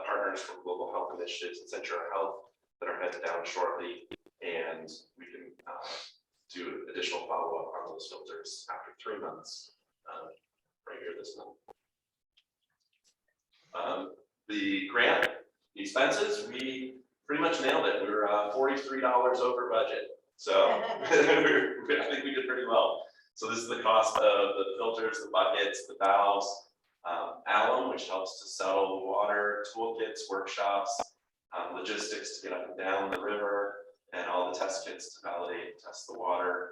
partners from Global Health Initiatives and Centura Health that are headed down shortly, and we can do additional follow-up on those filters after 3 months, right here this month. The grant, the expenses, we pretty much nailed it. We were $43 over budget. So I think we did pretty well. So this is the cost of the filters, the buckets, the valves, alum, which helps to settle the water, toolkits, workshops, logistics to get up and down the river, and all the test kits to validate and test the water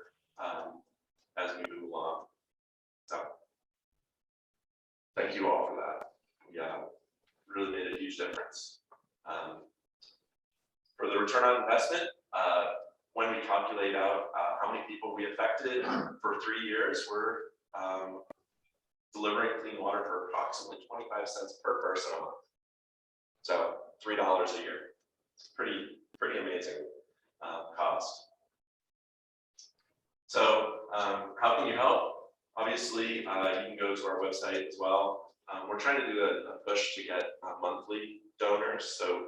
as we move along. So thank you all for that. Yeah, really made a huge difference. For the return on investment, when we calculate out how many people we affected for 3 years, we're delivering clean water for approximately 25 cents per person a month. So $3 a year. It's pretty amazing cost. So how can you help? Obviously, you can go to our website as well. We're trying to do a push to get monthly donors. So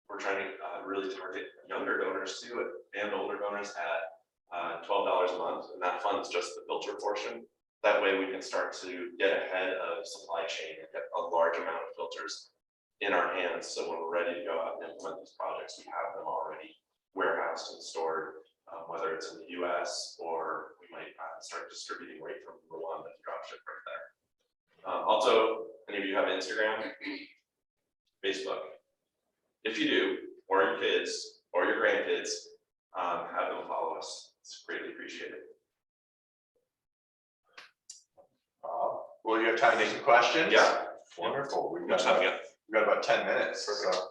we're trying to really target younger donors too, and older donors at $12 a month, and that funds just the filter portion. That way we can start to get ahead of supply chain and get a large amount of filters in our hands. So when we're ready to go out and implement these projects, we have them already warehoused and stored, whether it's in the US or we might start distributing right from Rwanda to dropship right there. Also, any of you have Instagram, Facebook? If you do, or your kids, or your grandkids, have them follow us. It's greatly appreciated. Will you have time to take some questions? Yeah. Wonderful. We've Much time, yeah. got about 10 minutes. So.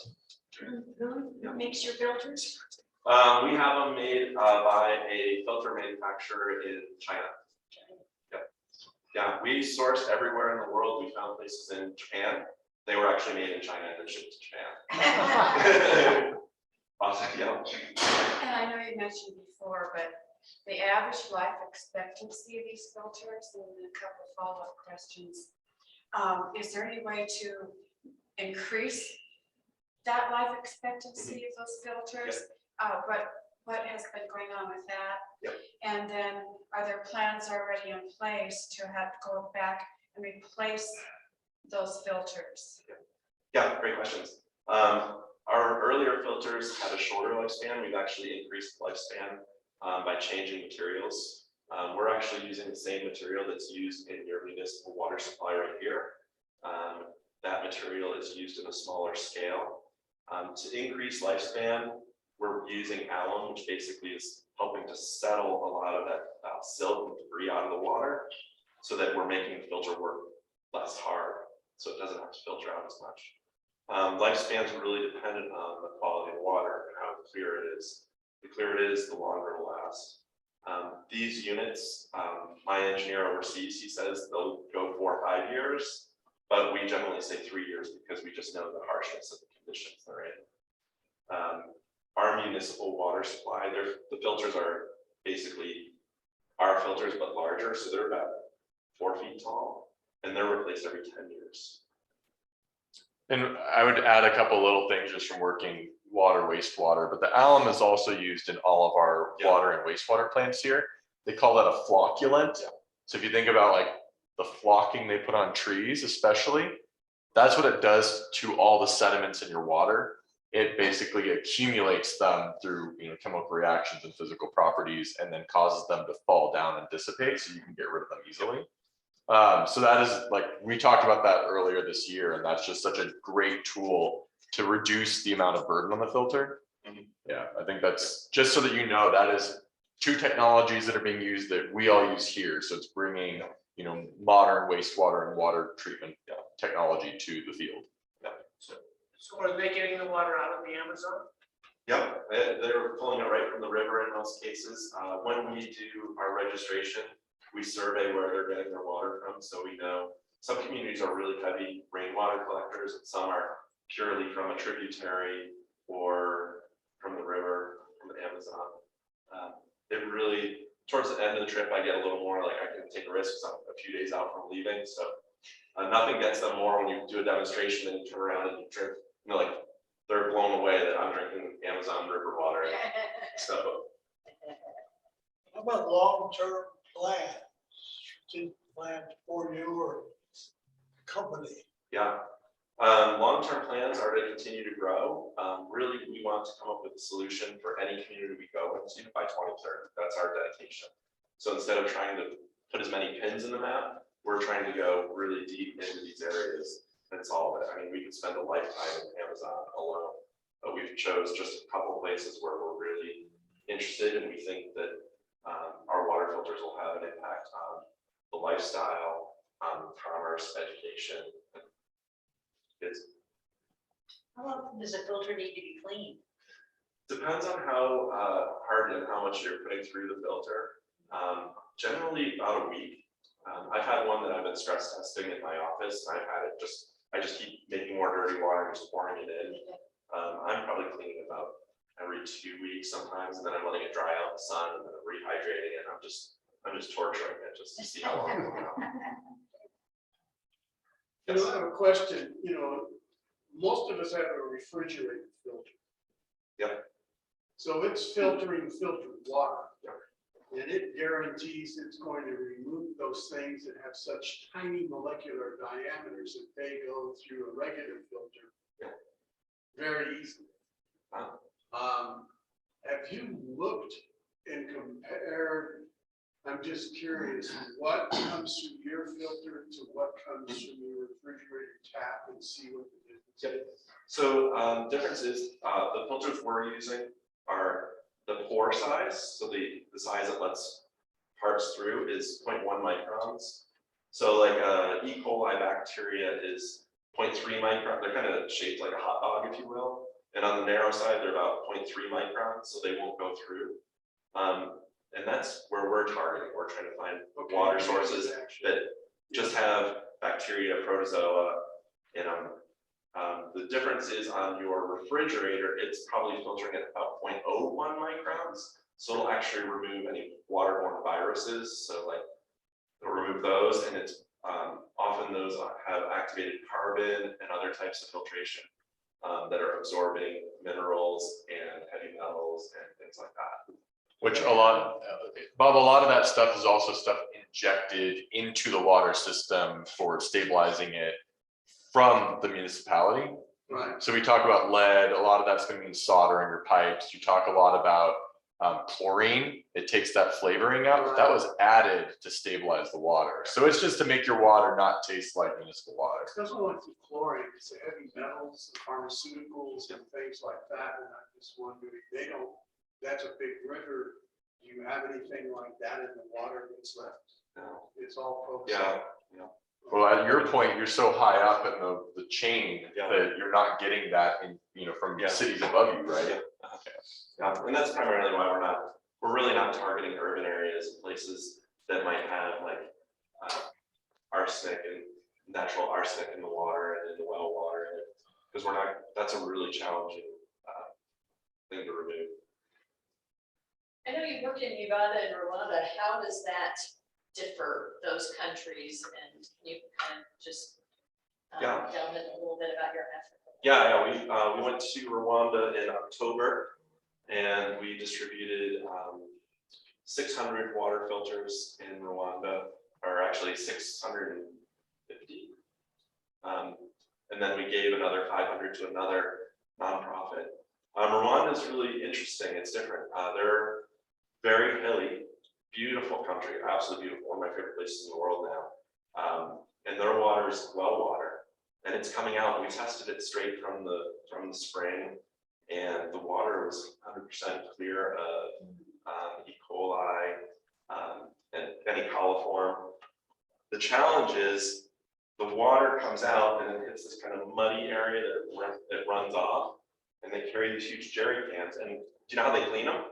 Who makes your filters? We have them made by a filter manufacturer in China. Yeah. Yeah, we sourced everywhere in the world. We found places in Japan. They were actually made in China and then shipped to Japan. Awesome, yeah. And I know you mentioned before, but the average life expectancy of these filters, and a couple of follow-up questions. Is there any way to increase that life expectancy of those filters? What has been going on with that? Yep. And then are there plans already in place to have to go back and replace those filters? Yeah, great questions. Our earlier filters had a shorter lifespan. We've actually increased the lifespan by changing materials. We're actually using the same material that's used in your municipal water supply right here. That material is used in a smaller scale. To increase lifespan, we're using alum, which basically is helping to settle a lot of that silt and debris out of the water, so that we're making the filter work less hard, so it doesn't have to filter out as much. Lifespan is really dependent on the quality of water and how clear it is. The clearer it is, the longer it'll last. These units, my engineer overseas, he says they'll go 4 or 5 years, but we generally say 3 years because we just know the harshness of the conditions they're in. Our municipal water supply, the filters are basically our filters but larger, so they're about 4 feet tall, and they're replaced every 10 years. And I would add a couple little things just from working water, wastewater, but the alum is also used in all of our water and wastewater plants here. They call that a flocculant. So if you think about like the flocking they put on trees, especially, that's what it does to all the sediments in your water. It basically accumulates them through chemical reactions and physical properties, and then causes them to fall down and dissipate, so you can get rid of them easily. So that is, like, we talked about that earlier this year, and that's just such a great tool to reduce the amount of burden on the filter. Yeah, I think that's just so that you know that is 2 technologies that are being used that we all use here. So it's bringing modern wastewater and water treatment technology to the field. So are they getting the water out of the Amazon? Yep, they're pulling it right from the river in most cases. When we do our registration, we survey where they're getting their water from, so we know some communities are really heavy rainwater collectors, and some are purely from a tributary or from the river, from the Amazon. It really, towards the end of the trip, I get a little more like I can take a risk because I'm a few days out from leaving, so nothing gets them more when you do a demonstration and you turn around and you drink, like, they're blown away that I'm drinking Amazon river water. So. How about long-term plans? Strategic plans for your company? Yeah. Long-term plans are to continue to grow. Really, we want to come up with a solution for any community we go into by 2030. That's our dedication. So instead of trying to put as many pins in the map, we're trying to go really deep into these areas and solve it. I mean, we could spend a lifetime in Amazon alone, but we've chose just a couple places where we're really interested, and we think that our water filters will have an impact on the lifestyle, commerce, education. How often does a filter need to be cleaned? Depends on how hard and how much you're putting through the filter. Generally about a week. I've had one that I've been stress testing in my office, and I've had it I just keep making more dirty water, just pouring it in. I'm probably cleaning about every 2 weeks sometimes, and then I'm letting it dry out in the sun, and then I'm rehydrating it. I'm just torturing it just to see how long it'll go. You know, I have a question, most of us have a refrigerator filter. Yep. So it's filtering filtered water. And it guarantees it's going to remove those things that have such tiny molecular diameters that they go through a regular filter very easily. Have you looked and compared? I'm just curious, what comes through your filter to what comes from your refrigerator tap, and see what the difference is? So difference is the filters we're using are the pore size. So the size that lets parts through is 0.1 microns. So like E. coli bacteria is 0.3 micron. They're kind of shaped like a hot dog, if you will. And on the narrow side, they're about 0.3 microns, so they won't go through. And that's where we're targeting. We're trying to find water sources that just have bacteria, protozoa in them. The difference is on your refrigerator, it's probably filtering at about 0.01 microns. So it'll actually remove any waterborne viruses. So like it'll remove those, and it's often those have activated carbon and other types of filtration that are absorbing minerals and heavy metals and things like that. Which Bob, a lot of that stuff is also stuff injected into the water system for stabilizing it from the municipality. Right. So we talk about lead, a lot of that's going to mean soldering your pipes. You talk a lot about chlorine. It takes that flavoring out, but that was added to stabilize the water. So it's just to make your water not taste like municipal water. It doesn't want to chlorine, it's the heavy metals, the pharmaceuticals and things like that. And I'm just wondering, that's a big river. Do you have anything like that in the water that's left? No. It's all focused. Yeah. Well, at your point, you're so high up in the chain that you're not getting that from cities above you, right? Yeah, and that's primarily why we're really not targeting urban areas, places that might have like arsenic and natural arsenic in the water and in the well water, because that's a really challenging thing to remove. I know you worked in Uganda and Rwanda. How does that differ, those countries? And you kind of just delve in a little bit about your effort. Yeah, we went to Rwanda in October, and we distributed 600 water filters in Rwanda, or actually 650. And then we gave another 500 to another nonprofit. Rwanda is really interesting. It's different. They're very hilly, beautiful country, absolutely beautiful. One of my favorite places in the world now. And their water is well water, and it's coming out. We tested it straight from the spring, and the water was 100% clear of E. coli and any coliform. The challenge is the water comes out and it hits this kind of muddy area that runs off, and they carry these huge jerry cans. And do you know how they clean them?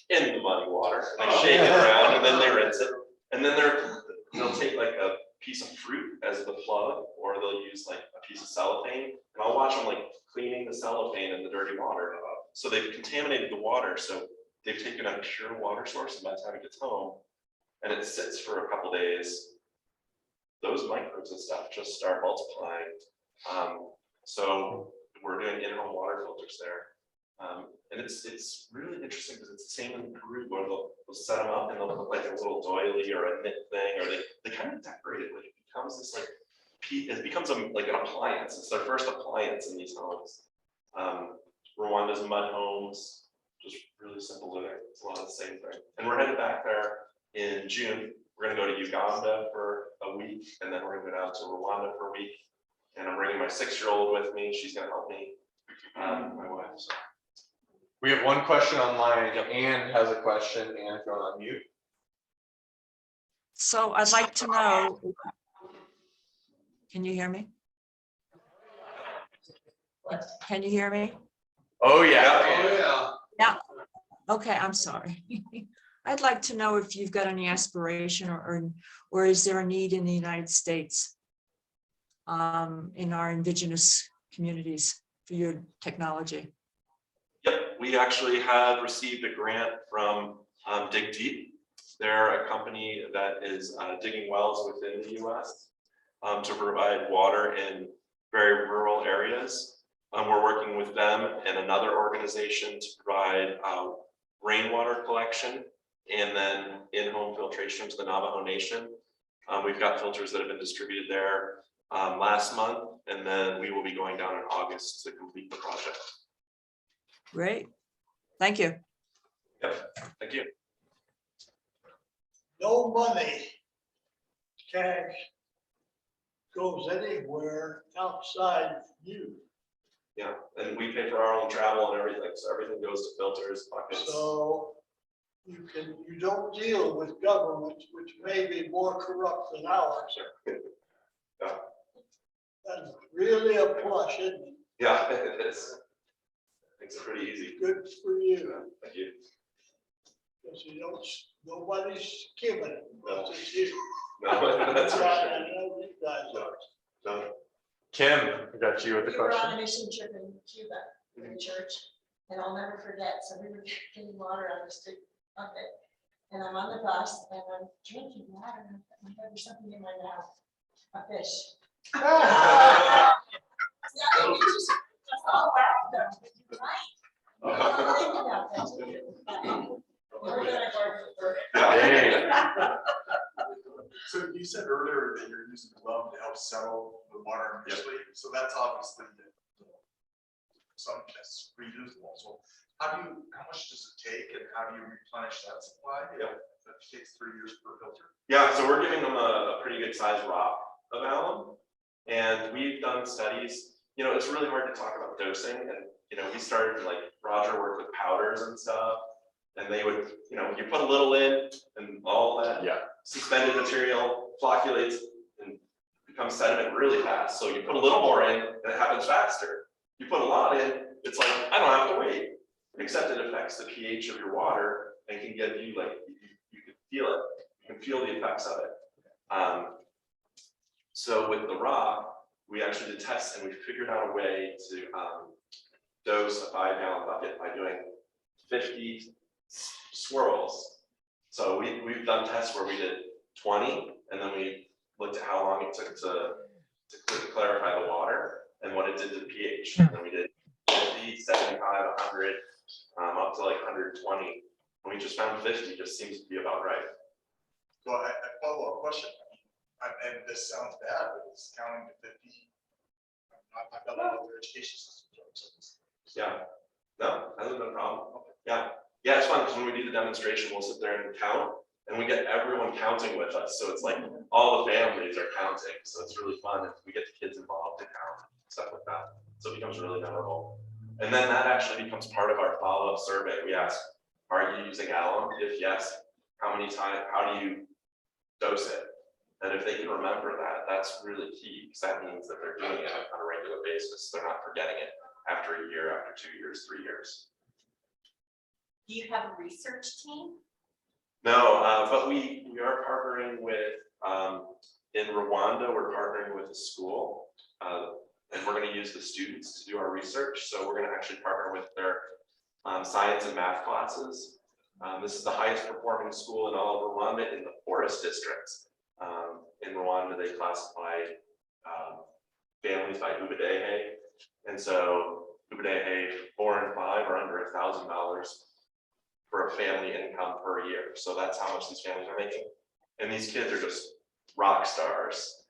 In the muddy water. And they shake it around, and then they rinse it. And then they'll take like a piece of fruit as the plug, or they'll use like a piece of cellophane. And I'll watch them like cleaning the cellophane in the dirty water. So they've contaminated the water. So they've taken a pure water source, and by the time it gets home and it sits for a couple days, those microbes and stuff just start multiplying. So we're doing in-home water filters there. And it's really interesting because it's the same in Peru, where they'll set them up and they'll look like a little doily or a knit thing, or they kind of decorate it. Like it becomes this like, it becomes like an appliance. It's their first appliance in these homes. Rwanda's mud homes, just really simple living. It's a lot of the same thing. And we're headed back there in June. We're gonna go to Uganda for a week, and then we're gonna go down to Rwanda for a week. And I'm bringing my 6-year-old with me. She's gonna help me, my wife. So. We have one question online. Anne has a question. Anne, go on mute. So I'd like to know, can you hear me? Can you hear me? Oh, yeah. Oh, Yeah. Okay, I'm sorry. I'd like to know if you've got any aspiration or is there a need in the United States in our indigenous communities for your technology? Yep, we actually have received a grant from Dig Deep. They're a company that is digging wells within the US to provide water in very rural areas. We're working with them and another organization to provide rainwater collection and then in-home filtration to the Navajo Nation. We've got filters that have been distributed there last month, and then we will be going down in August to complete the project. Great. Thank you. Yep, thank you. no money, cash goes anywhere outside you. Yeah, and we pay for our own travel and everything, so everything goes to filters, buckets. So you don't deal with governments which may be more corrupt than ours. Yeah. That's really a plus, isn't it? Yeah, it is. It's pretty easy. Good for you. Thank you. Because you don't, nobody's giving it, but it's you. No, that's I right. know you guys are. No. Kim, I got you with the We were on question. a mission trip in Cuba, in church, and I'll never forget, so we were getting water on the street, okay. And I'm on the bus and I'm drinking water, and I thought there's something in my mouth, a fish. Yeah, you just- oh, wow, you're right. I didn't think about that, did you? We're gonna go. So you said earlier that you're using glove to help settle the water initially, so that's obviously some that's reusable. So how much does it take and how do you replenish that supply? Yeah. That takes 3 years per filter. Yeah, so we're giving them a pretty good sized rock of alum. And we've done studies, you know, it's really hard to talk about dosing. And, you know, we started like Roger worked with powders and stuff. And they would, you know, you put a little in and all that suspended material flocculates and becomes sediment really fast. So you put a little more in and it happens faster. You put a lot in, it's like, I don't have to wait. Except it affects the pH of your water and can get you like, you can feel it. You can feel the effects of it. So with the rock, we actually did tests and we figured out a way to dose a 5-gallon bucket by doing 50 swirls. So we've done tests where we did 20 and then we looked at how long it took to clarify the water and what it did to the pH. And then we did 50, 75, 100, up to like 120. And we just found 50 just seems to be about right. So I follow-up question. And this sounds bad, but it's counting to 50. I've done other education systems. Yeah, no, hasn't been a problem. Yeah, yeah, it's fun because when we do the demonstration, we'll sit there and count, and we get everyone counting with us. So it's like all the families are counting. So it's really fun if we get the kids involved to count, stuff like that. So it becomes really memorable. And then that actually becomes part of our follow-up survey. We ask, are you using alum? If yes, how many times, how do you dose it? And if they can remember that, that's really key, because that means that they're doing it on a regular basis. They're not forgetting it after a year, after 2 years, 3 years. Do you have a research team? No, but we are partnering with, in Rwanda, we're partnering with a school, and we're going to use the students to do our research. So we're going to actually partner with their science and math classes. This is the highest performing school in all of Rwanda in the poorest districts. In Rwanda, they classify families by ubudehe. And so ubudehe 4 and 5 are under $1,000 for a family income per year. So that's how much these families are making. And these kids are just rock stars.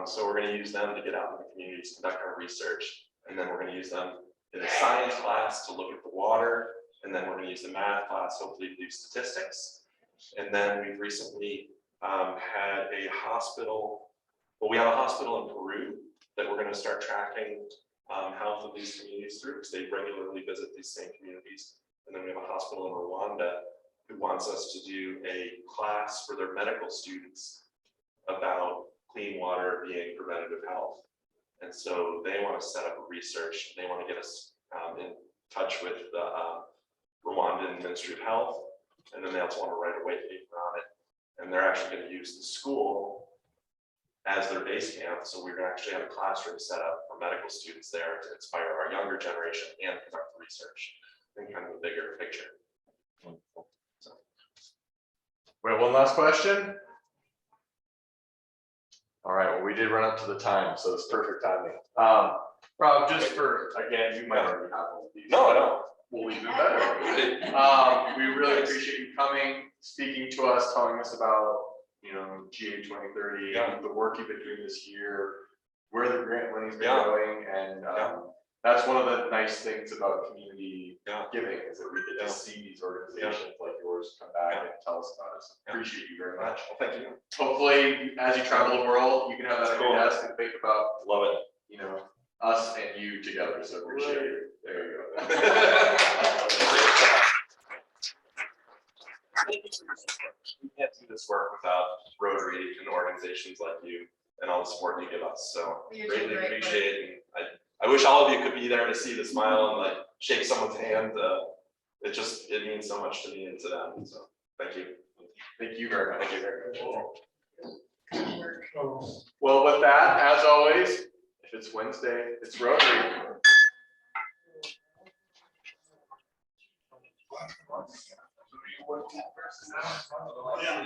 So we're going to use them to get out in the communities, conduct our research. And then we're going to use them in the science class to look at the water. And then we're going to use the math class, hopefully to do statistics. And then we've recently had a hospital, well, we have a hospital in Peru that we're going to start tracking health of these communities through, because they regularly visit these same communities. And then we have a hospital in Rwanda who wants us to do a class for their medical students about clean water being preventative health. And so they want to set up a research. They want to get us in touch with the Rwandan Ministry of Health. And then they also want to write a white paper on it. And they're actually going to use the school as their base camp. So we're going to actually have a classroom set up for medical students there to inspire our younger generation and conduct the research in kind of a bigger picture. So. We have one last question. All right, well, we did run up to the time, so it's perfect timing. Rob, just for, again, you might already have one of these. No, I don't. Well, we do better. We really appreciate you coming, speaking to us, telling us about, you know, GA 2030, the work you've been doing this year, where the grant money's been going, and that's one of the nice things about community giving, is that we get to see these organizations like yours come back and tell us about it. So appreciate you very much. Well, thank you. Hopefully, as you travel the world, you can have that on your desk and think about, Love it. you know, us and you together. So appreciate it. There you go. We can't do this work without Rotary and organizations like you and all the support you give us. So You're doing greatly great, appreciate it. And I wish all of you could be there to see the smile and like shake someone's hand. It means so much to me and to them. So thank you. Thank you very much. Thank you. Well, with that, as always, if it's Wednesday, it's Rotary. Yeah.